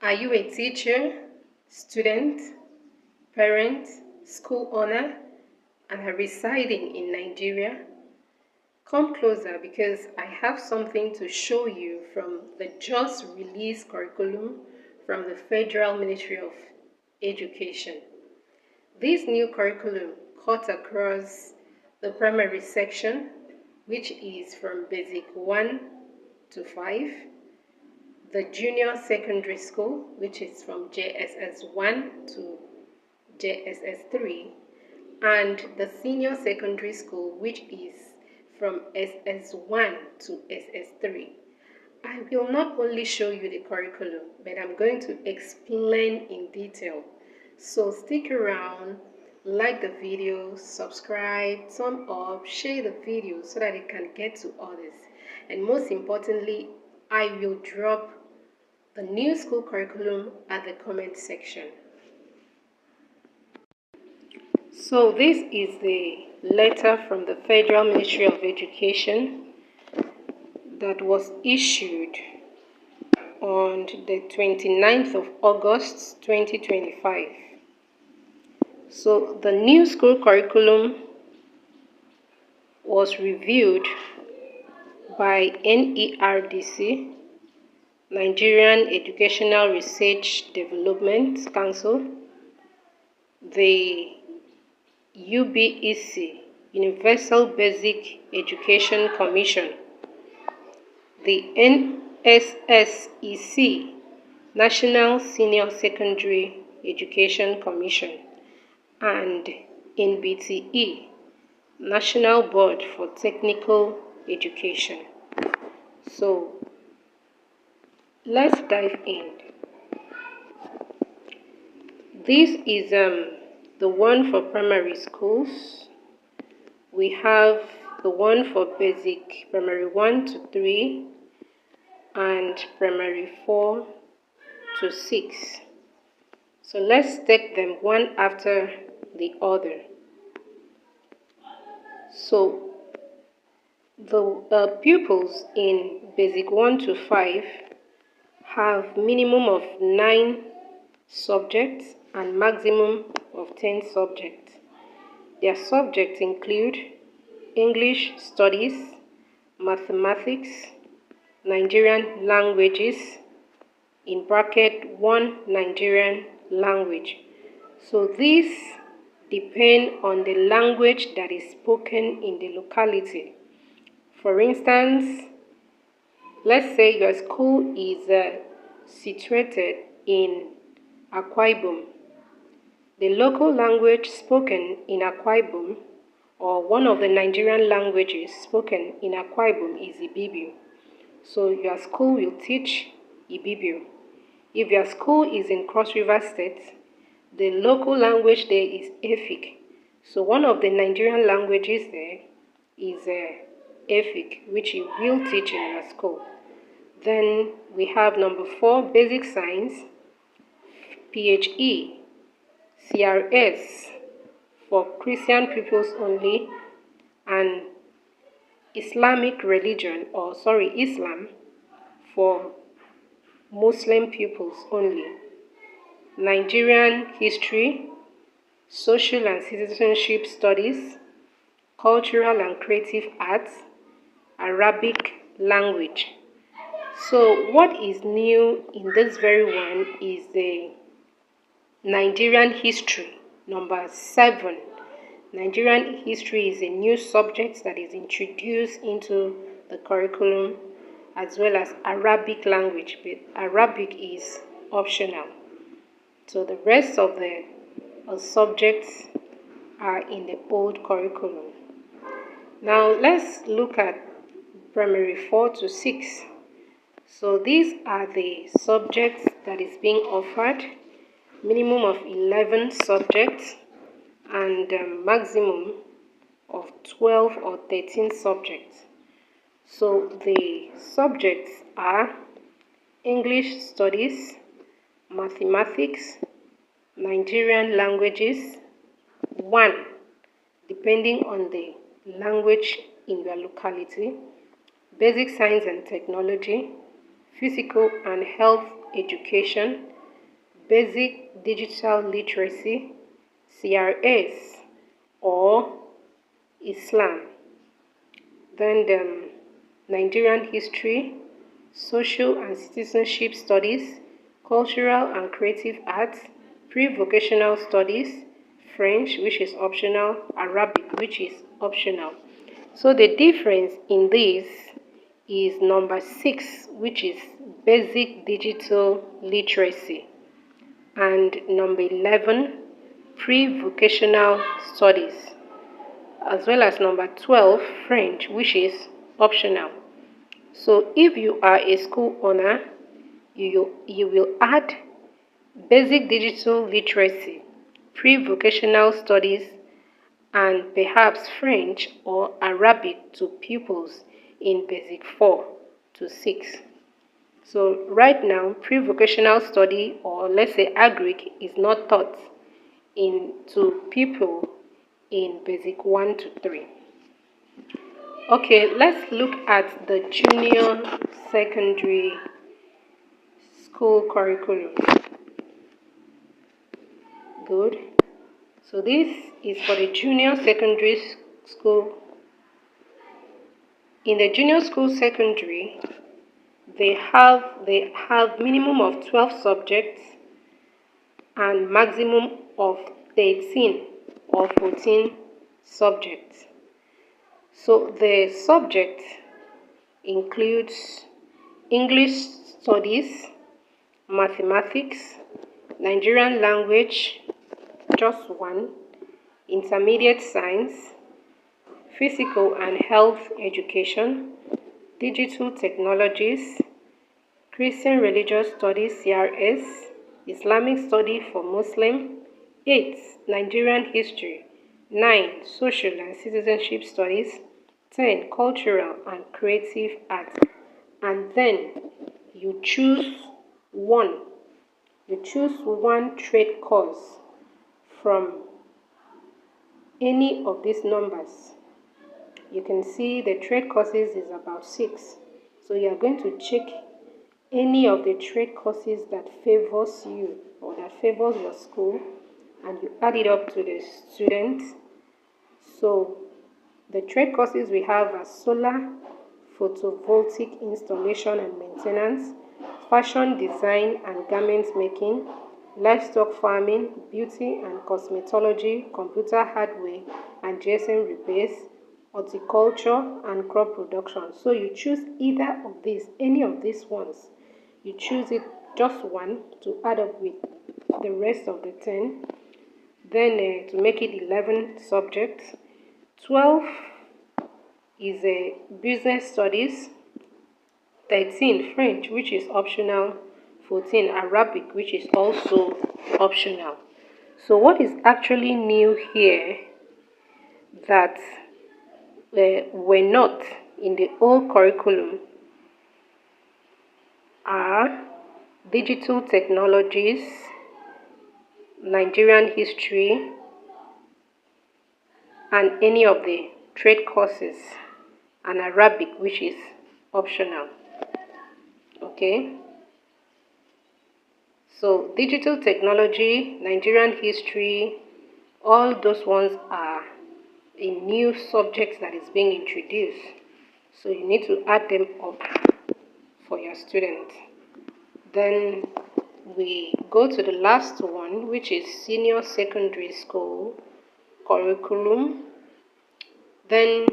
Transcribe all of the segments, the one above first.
Are you a teacher, student, parent, school owner, and are residing in Nigeria? Come closer because I have something to show you from the just released curriculum from the Federal Ministry of Education. This new curriculum cuts across the primary section, which is from Basic 1 to 5, the junior secondary school, which is from JSS 1 to JSS 3, and the senior secondary school, which is from SS 1 to SS 3. I will not only show you the curriculum, but I'm going to explain in detail. So stick around, like the video, subscribe, thumb up, share the video so that it can get to others. And most importantly, I will drop the new school curriculum at the comment section. So this is the letter from the Federal Ministry of Education that was issued on the 29th of August 2025. So the new school curriculum was reviewed by NERDC, Nigerian Educational Research Development Council, the UBEC, Universal Basic Education Commission, the NSSEC, National Senior Secondary Education Commission, and NBTE, National Board for Technical Education. So let's dive in. This is the one for primary schools. We have the one for basic primary 1 to 3 and primary 4 to 6. So let's take them one after the other. So the pupils in basic 1 to 5 have minimum of 9 subjects and maximum of 10 subjects. Their subjects include English studies, mathematics, Nigerian languages, in bracket 1 Nigerian language. So these depend on the language that is spoken in the locality. For instance, let's say your school is situated in Akwa Ibom. The local language spoken in Akwa Ibom, or one of the Nigerian languages spoken in Akwa Ibom, is Ibibio. So your school will teach Ibibio. If your school is in Cross River State, the local language there is Efik. So one of the Nigerian languages there is Efik, which you will teach in your school. Then we have number 4, basic science, PHE, CRS for Christian pupils only, and Islamic religion, Islam for Muslim pupils only. Nigerian history, social and citizenship studies, cultural and creative arts, Arabic language. So what is new in this very one is the Nigerian history, number 7. Nigerian history is a new subject that is introduced into the curriculum, as well as Arabic language, but Arabic is optional. So the rest of the subjects are in the old curriculum. Now let's look at primary 4 to 6. So these are the subjects that is being offered. Minimum of 11 subjects and maximum of 12 or 13 subjects. So the subjects are English studies, mathematics, Nigerian languages, 1, depending on the language in your locality, basic science and technology, physical and health education, basic digital literacy, CRS, or Islam. Then the Nigerian history, social and citizenship studies, cultural and creative arts, pre-vocational studies, French, which is optional, Arabic, which is optional. So the difference in this is number 6, which is basic digital literacy, and number 11, pre-vocational studies, as well as number 12, French, which is optional. So if you are a school owner, you will add basic digital literacy, pre-vocational studies, and perhaps French or Arabic to pupils in basic 4 to 6. So right now, pre-vocational study, or let's say agric, is not taught to people in basic 1 to 3. Okay, let's look at the junior secondary school curriculum. Good. So this is for the junior secondary school. In the junior school secondary, they have minimum of 12 subjects and maximum of 13 or 14 subjects. So the subject includes English studies, mathematics, Nigerian language, just one, intermediate science, physical and health education, digital technologies, Christian religious studies CRS, Islamic study for Muslim, 8. Nigerian history, 9. Social and citizenship studies, 10. Cultural and creative arts. And then you choose one. You choose one trade course from any of these numbers. You can see the trade courses is about 6. So you are going to check any of the trade courses that favors you or that favors your school, and you add it up to the students. So the trade courses we have are solar, photovoltaic installation and maintenance, fashion design and garment making, livestock farming, beauty and cosmetology, computer hardware and GSM repairs, horticulture and crop production. So you choose either of these, any of these ones. You choose it, just one, to add up with the rest of the 10. Then to make it 11 subjects. 12 is a business studies. 13 French, which is optional. 14 Arabic, which is also optional. So what is actually new here that were not in the old curriculum are digital technologies, Nigerian history, and any of the trade courses, and Arabic, which is optional. Okay. So digital technology, Nigerian history, all those ones are a new subject that is being introduced. So you need to add them up for your students. Then we go to the last one, which is senior secondary school curriculum. Then,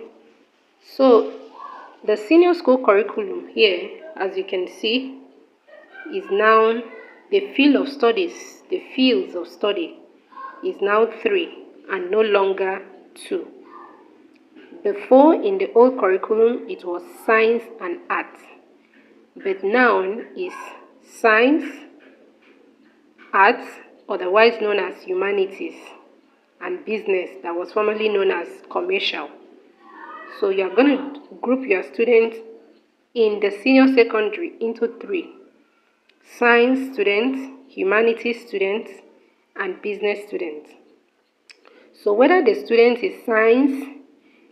so the senior school curriculum here, as you can see, is now the field of studies, the fields of study is now 3 and no longer 2. Before, in the old curriculum, it was science and art, but now is science, arts, otherwise known as humanities, and business, that was formerly known as commercial. So you're going to group your students in the senior secondary into 3. Science students, humanities students, and business students. So whether the student is science,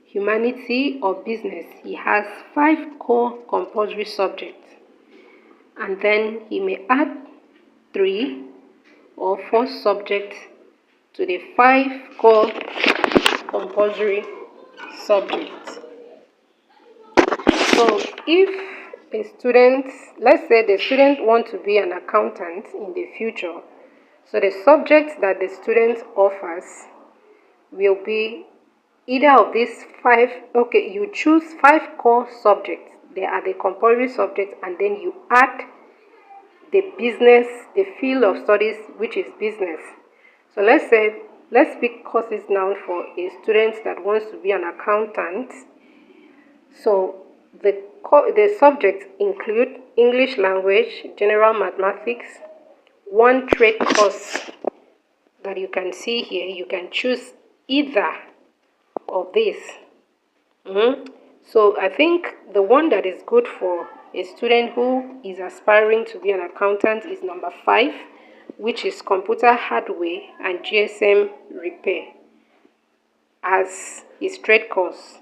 humanity, or business, he has 5 core compulsory subjects. and then he may add 3 or 4 subjects to the 5 core compulsory subjects. So if a student, let's say the student wants to be an accountant in the future, so the subjects that the student offers will be either of these 5. Okay, you choose 5 core subjects. They are the compulsory subjects, and then you add the field of studies, which is business. So let's pick courses now for a student that wants to be an accountant. So the subjects include English language, general mathematics, one trade course that you can see here. You can choose either of these. So I think the one that is good for a student who is aspiring to be an accountant is number 5, which is computer hardware and GSM repair as his trade course.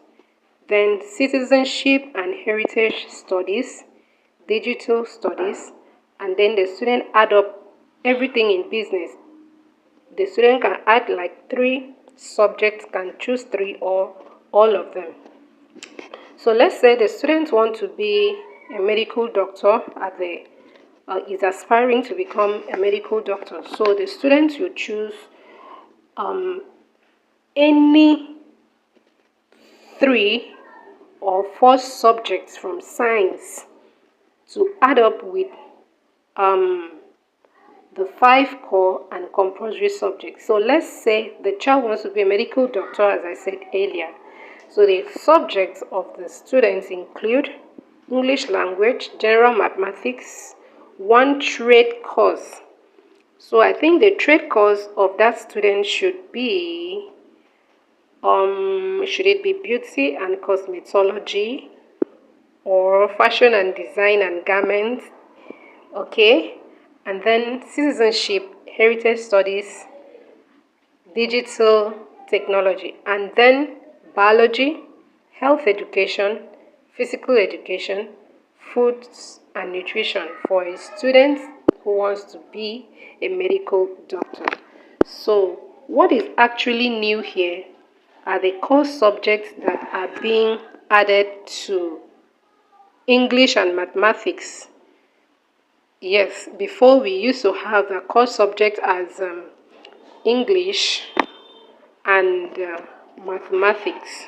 Then citizenship and heritage studies, digital studies, and then the student add up everything in business. The student can add like 3 subjects, can choose 3 or all of them. So let's say the student wants to be a medical doctor is aspiring to become a medical doctor. So the student will choose any 3 or 4 subjects from science to add up with the 5 core and compulsory subjects. So let's say the child wants to be a medical doctor, as I said earlier. So the subjects of the students include English language, general mathematics, one trade course. So I think the trade course of that student should be, should it be beauty and cosmetology or fashion and design and garments? Okay. And then citizenship, heritage studies, digital technology, and then biology, health education, physical education, foods and nutrition for a student who wants to be a medical doctor. So what is actually new here are the core subjects that are being added to English and mathematics. Yes, before we used to have the core subject as English and mathematics,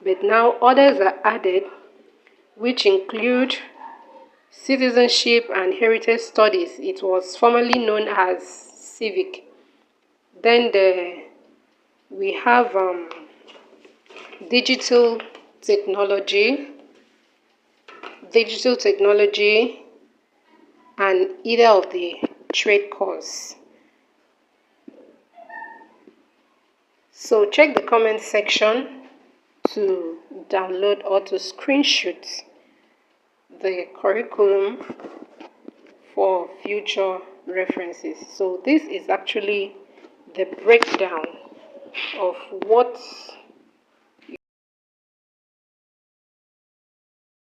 but now others are added, which include citizenship and heritage studies. It was formerly known as civic. Then we have digital technology, and either of the trade course. So check the comment section to download or to screenshot the curriculum for future references. So this is actually the breakdown of what